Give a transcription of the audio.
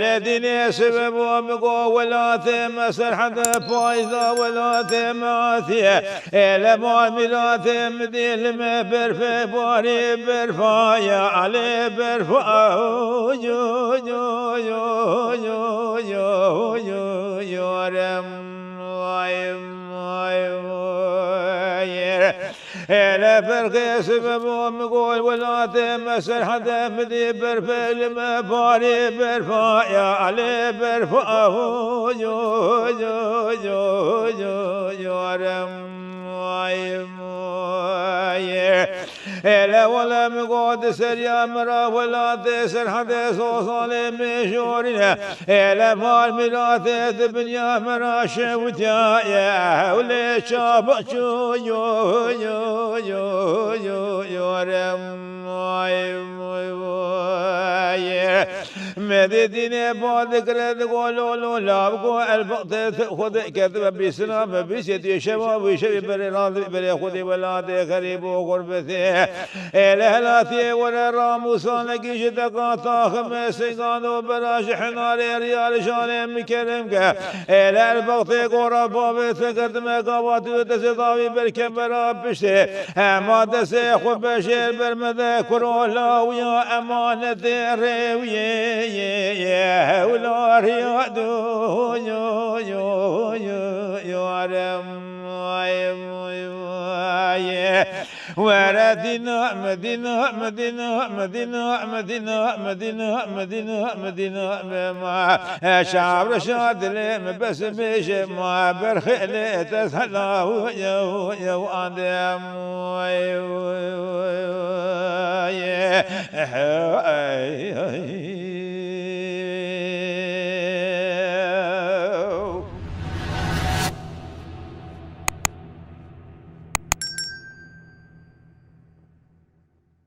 الذين سبب ومقو ولا ثم سرحة فايزة ولا ثم آثية لما ملا ثم ديل ما برفع باري برفايا علي برفا يو يو يو يو يو يو يو رم لا فرق سبب ومقول ولا تمسر حتى مدي برفع لما باري برفع يا علي برفع يو يو يو يو يو رم لا ولا مقود سر يا مرا ولا تسر حتى صوصال مشورنا لا مال ملات دبنيا مرا شوتيا يا ولا شاب شو يو يو يو يو يو رم مدينة بعد كرد قولوا لا بقوا البقت خذ كذب بسلام بيسيت شباب وشباب بريران بري خذ ولا تخرب غربته الهلاتي ولا راموسان كيش تقاطع خمس قانو براش حنار ريال شان مكرمك البقت قرب بثقت مقابات تسطاوي بالكبر بشته ما تسي خب بشير برمذا كرولا ويا امانه ريويه يا ولار يا دو يو يو يو يو رم وردنا مدينة مدينة مدينة مدينة مدينة مدينة مدينة ما شعب رشاد لم بس بيش ما برخل تسهلا يو يو عندهم يو